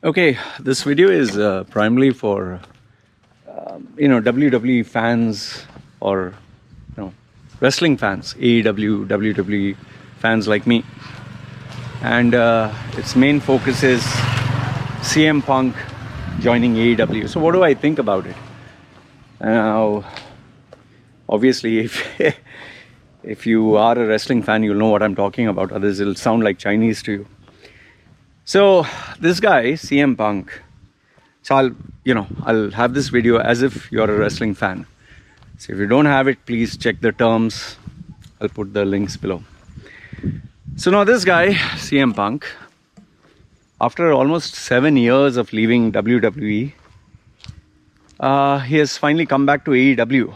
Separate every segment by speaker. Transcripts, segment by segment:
Speaker 1: Okay, this video is primarily for WWE fans or wrestling fans, AEW, WWE fans like me, and its main focus is CM Punk joining AEW. So what do I think about it? Now, obviously, if you are a wrestling fan, you'll know what I'm talking about. Others, it'll sound like Chinese to you. So this guy, CM Punk, so I'll have this video as if you're a wrestling fan. So if you don't have it, please check the terms. I'll put the links below. So now this guy, CM Punk, after almost 7 years of leaving WWE, he has finally come back to AEW.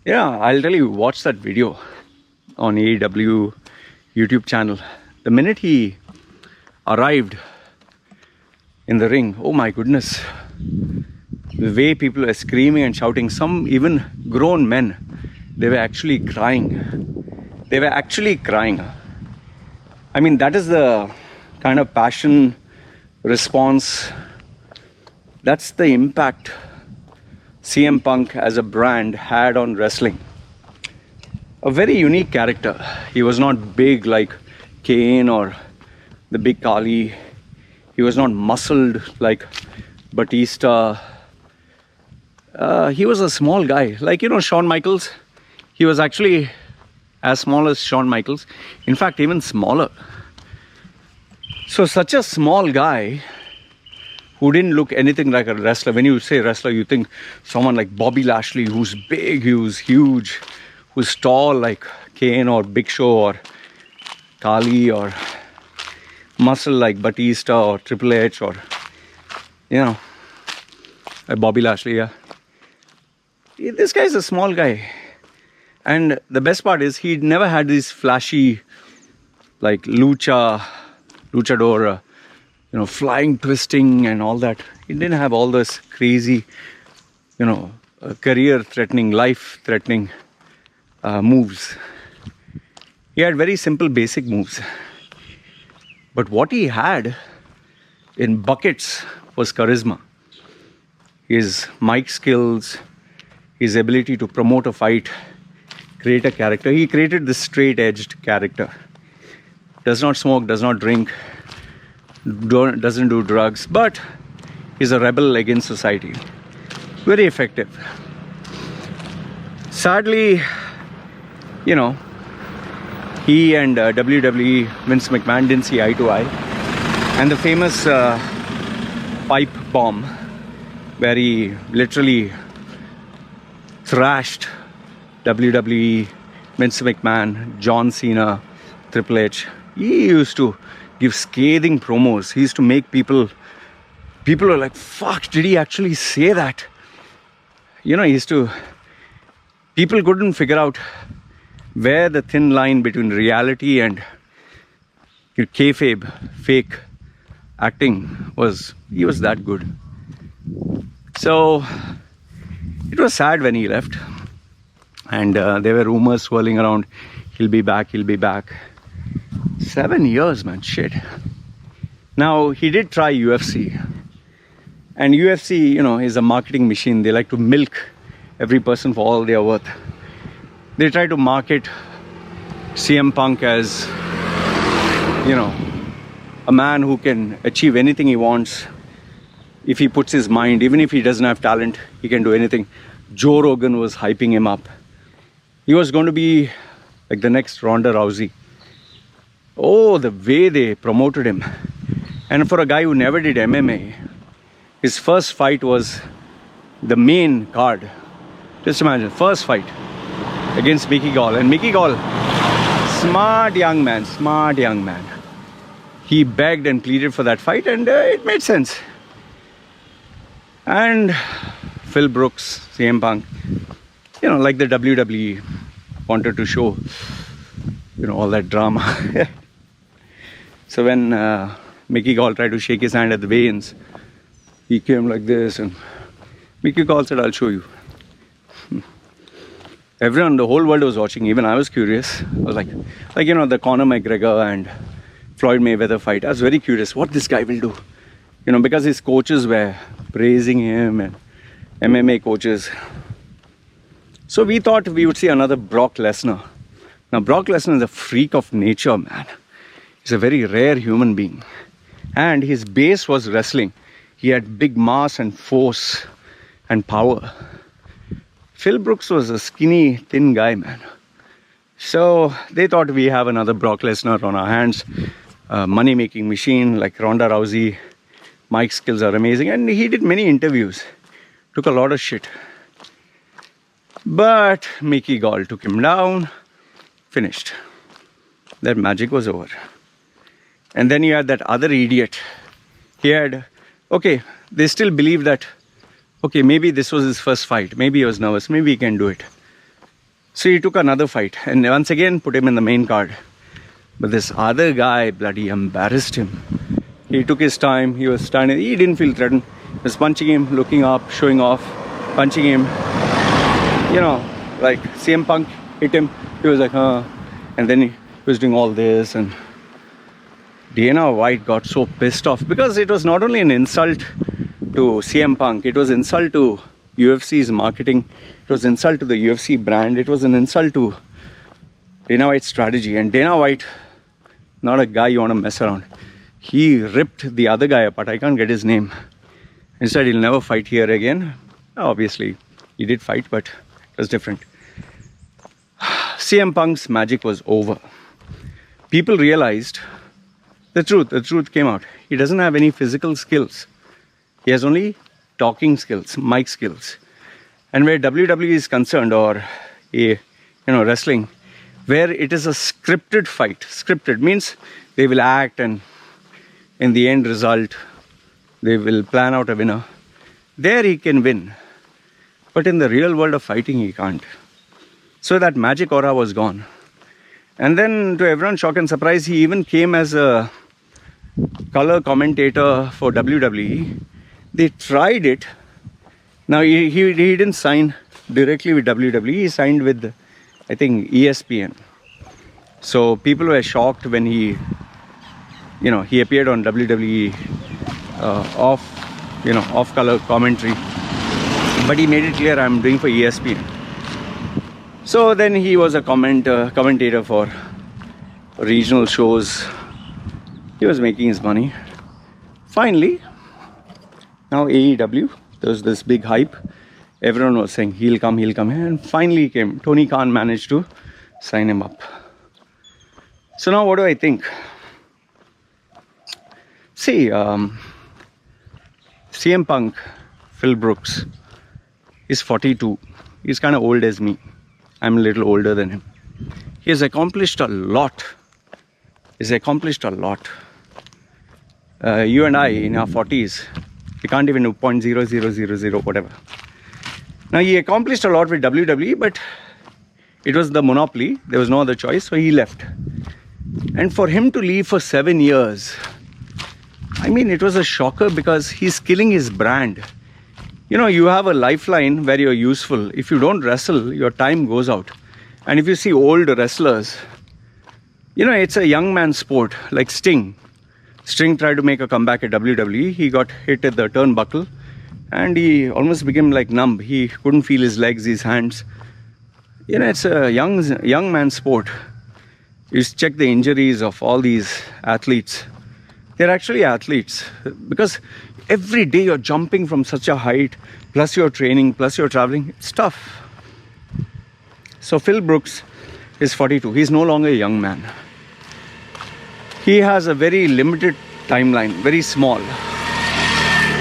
Speaker 1: Yeah, I'll tell you, watch that video on AEW YouTube channel. The minute he arrived in the ring, oh my goodness, the way people were screaming and shouting, some even grown men, they were actually crying. They were actually crying. I mean, that is the kind of passion response. That's the impact CM Punk as a brand had on wrestling. A very unique character. He was not big like Kane or the Big Khali. He was not muscled like Batista. He was a small guy. Like, Shawn Michaels. He was actually as small as Shawn Michaels. In fact, even smaller. So such a small guy who didn't look anything like a wrestler. When you say wrestler, you think someone like Bobby Lashley, who's big, who's huge, who's tall like Kane or Big Show or Khali, or muscle like Batista or Triple H, or Bobby Lashley. Yeah, this guy's a small guy, and the best part is he never had these flashy like luchador, flying, twisting and all that. He didn't have all this crazy, career-threatening, life-threatening moves. He had very simple, basic moves. But what he had in buckets was charisma. His mic skills, his ability to promote a fight, create a character. He created this straight-edged character. Does not smoke, does not drink, doesn't do drugs, but he's a rebel against society. Very effective. Sadly, he and WWE Vince McMahon didn't see eye to eye. And the famous pipe bomb, where he literally thrashed WWE, Vince McMahon, John Cena, Triple H. He used to give scathing promos. He used to make people were like, fuck, did he actually say that? People couldn't figure out where the thin line between reality and kayfabe, fake acting was. He was that good. So it was sad when he left, and there were rumors swirling around, he'll be back. 7 years, man, shit. Now, he did try UFC, and UFC, is a marketing machine. They like to milk every person for all they are worth. They try to market CM Punk as, a man who can achieve anything he wants if he puts his mind. Even if he doesn't have talent, he can do anything. Joe Rogan was hyping him up. He was going to be like the next Ronda Rousey. Oh, the way they promoted him. And for a guy who never did MMA, his first fight was the main card. Just imagine, first fight against Mickey Gall. And Mickey Gall, smart young man. He begged and pleaded for that fight, and it made sense. And Phil Brooks, CM Punk, like the WWE wanted to show, all that drama. So when Mickey Gall tried to shake his hand at the weigh-ins, he came like this, and Mickey Gall said, I'll show you. Everyone, the whole world was watching. Even I was curious. I was like the Conor McGregor and Floyd Mayweather fight. I was very curious what this guy will do. because his coaches were praising him and MMA coaches. So we thought we would see another Brock Lesnar. Now, Brock Lesnar is a freak of nature, man. He's a very rare human being. And his base was wrestling. He had big mass and force and power. Phil Brooks was a skinny, thin guy, man. So they thought we have another Brock Lesnar on our hands. Money-making machine like Ronda Rousey. Mike's skills are amazing. And he did many interviews. Took a lot of shit. But Mickey Gall took him down. Finished. That magic was over. And then you had that other idiot. He had, okay, they still believe that, okay, maybe this was his first fight. Maybe he was nervous. Maybe he can do it. So he took another fight and once again put him in the main card. But this other guy bloody embarrassed him. He took his time. He was standing. He didn't feel threatened. He was punching him, looking up, showing off, punching him. Like CM Punk hit him. He was like, huh. And then he was doing all this. And Dana White got so pissed off because it was not only an insult to CM Punk, it was insult to UFC's marketing, it was insult to the UFC brand, it was an insult to Dana White's strategy. And Dana White, not a guy you want to mess around. He ripped the other guy apart. I can't get his name. He said he'll never fight here again. Obviously, he did fight, but it was different. CM Punk's magic was over. People realized the truth came out. He doesn't have any physical skills. He has only talking skills, mic skills. And where WWE is concerned, or wrestling, where it is a scripted fight. Scripted means they will act and in the end result, they will plan out a winner. There he can win. But in the real world of fighting, he can't. So that magic aura was gone. And then to everyone's shock and surprise, he even came as a color commentator for WWE. They tried it. Now he didn't sign directly with WWE. He signed with, I think, ESPN. So people were shocked when he appeared on WWE off color commentary. But he made it clear, I'm doing for ESPN. So then he was a commentator for regional shows. He was making his money. Finally, now AEW, there was this big hype. Everyone was saying, he'll come. And finally he came. Tony Khan managed to sign him up. So now what do I think? See, CM Punk, Phil Brooks, is 42. He's kind of old as me. I'm a little older than him. He has accomplished a lot. You and I, in our 40s, we can't even do 0.0000 whatever. Now, he accomplished a lot with WWE, but it was the monopoly. There was no other choice, so he left. And for him to leave for 7 years, I mean, it was a shocker because he's killing his brand. You have a lifeline where you're useful. If you don't wrestle, your time goes out. And if you see old wrestlers, it's a young man's sport, like Sting. Sting tried to make a comeback at WWE. He got hit at the turnbuckle and he almost became like numb. He couldn't feel his legs, his hands. It's a young man's sport. You just check the injuries of all these athletes. They're actually athletes because every day you're jumping from such a height, plus you're training, plus you're traveling. It's tough. So Phil Brooks is 42. He's no longer a young man. He has a very limited timeline, very small.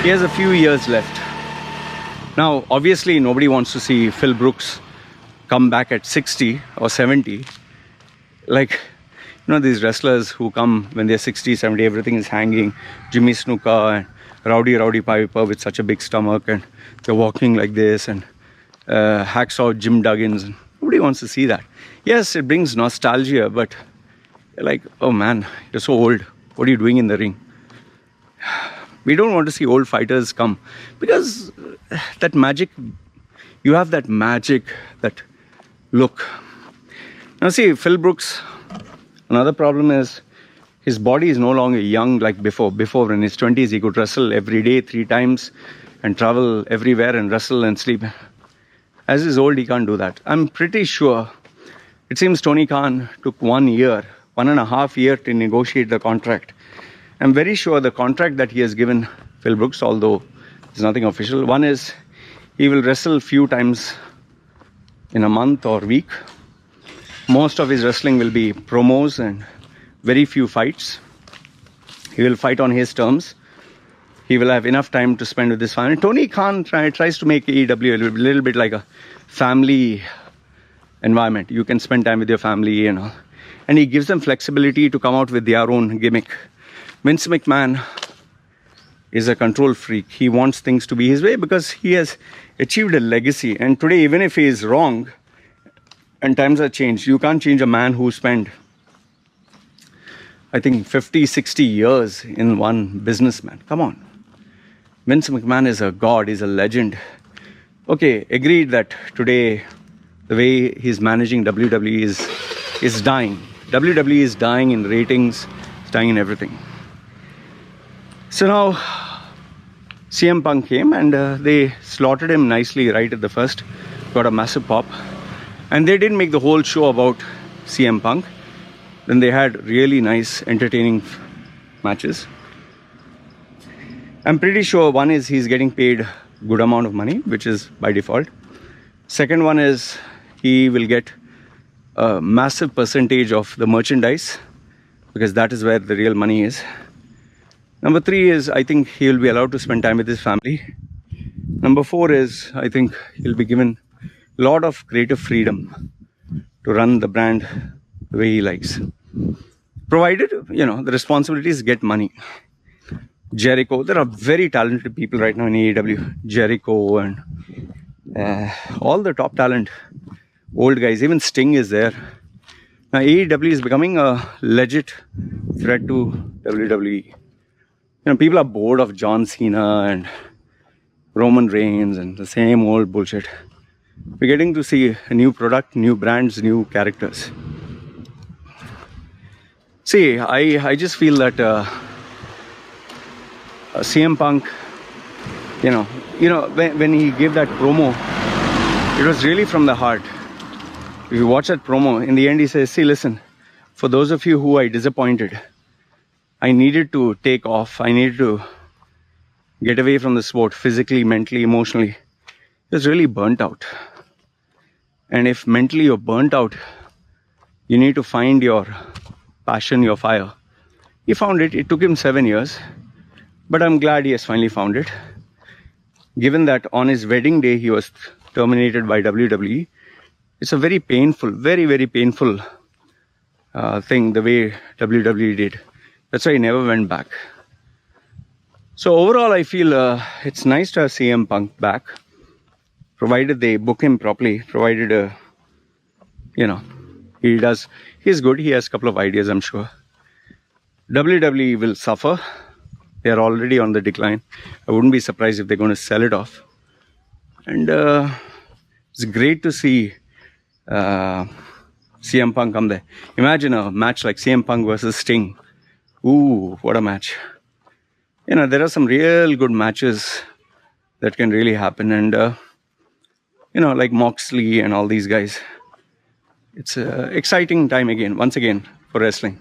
Speaker 1: He has a few years left. Now, obviously, nobody wants to see Phil Brooks come back at 60 or 70. Like, these wrestlers who come when they're 60, 70, everything is hanging. Jimmy Snuka and Rowdy Piper with such a big stomach, and they're walking like this, and Hacksaw Jim Duggins. Nobody wants to see that. Yes, it brings nostalgia, but you're like, oh man, you're so old. What are you doing in the ring? We don't want to see old fighters come because that magic, you have that magic, that look. Now see, Phil Brooks, another problem is His body is no longer young like before. Before, in his 20s, he could wrestle every day 3 times and travel everywhere and wrestle and sleep. As he's old, he can't do that. I'm pretty sure. It seems Tony Khan took 1 year, 1.5 years to negotiate the contract. I'm very sure the contract that he has given Phil Brooks, although there's nothing official, one is he will wrestle few times in a month or week. Most of his wrestling will be promos and very few fights. He will fight on his terms. He will have enough time to spend with his family. Tony Khan tries to make AEW a little bit like a family environment. You can spend time with your family, you know. And he gives them flexibility to come out with their own gimmick. Vince McMahon is a control freak. He wants things to be his way because he has achieved a legacy. And today, even if he is wrong and times have changed, you can't change a man who spent, I think, 50, 60 years in one businessman. Come on. Vince McMahon is a god, he's a legend. Okay, agreed that today the way he's managing WWE is dying. WWE is dying in ratings, it's dying in everything. So now CM Punk came and they slaughtered him nicely right at the first. Got a massive pop. And they didn't make the whole show about CM Punk. Then they had really nice, entertaining matches. I'm pretty sure one is he's getting paid a good amount of money, which is by default. Second one is he will get a massive percentage of the merchandise because that is where the real money is. Number 3 is I think he'll be allowed to spend time with his family. Number 4 is I think he'll be given a lot of creative freedom to run the brand the way he likes. Provided, you know, the responsibilities get money. Jericho, there are very talented people right now in AEW. Jericho and all the top talent, old guys, even Sting is there. Now AEW is becoming a legit threat to WWE. You know, people are bored of John Cena and Roman Reigns and the same old bullshit. We're getting to see a new product, new brands, new characters. See, I just feel that CM Punk, you know, when he gave that promo, it was really from the heart. If you watch that promo, in the end he says, see, listen, for those of you who I disappointed, I needed to take off. I needed to get away from the sport physically, mentally, emotionally. He was really burnt out. And if mentally you're burnt out, you need to find your passion, your fire. He found it. It took him 7 years. But I'm glad he has finally found it. Given that on his wedding day he was terminated by WWE, it's a very painful, very, very painful thing the way WWE did. That's why he never went back. So overall I feel it's nice to have CM Punk back, provided they book him properly, provided, you know, he's good, he has a couple of ideas, I'm sure. WWE will suffer. They are already on the decline. I wouldn't be surprised if they're going to sell it off. And it's great to see CM Punk come there. Imagine a match like CM Punk versus Sting. Ooh, what a match. You know, there are some real good matches that can really happen. And, you know, like Moxley and all these guys. It's an exciting time again, once again, for wrestling.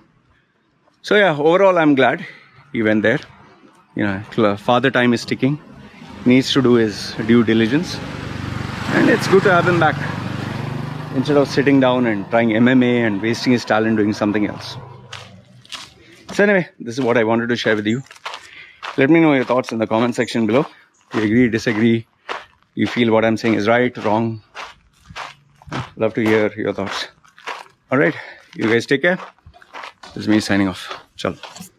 Speaker 1: So yeah, overall I'm glad he went there. You know, father time is ticking. He needs to do his due diligence. And it's good to have him back instead of sitting down and trying MMA and wasting his talent doing something else. So anyway, this is what I wanted to share with you. Let me know your thoughts in the comment section below. Do you agree, disagree? You feel what I'm saying is right, wrong? Love to hear your thoughts. Alright, you guys take care. This is me signing off. Chalo.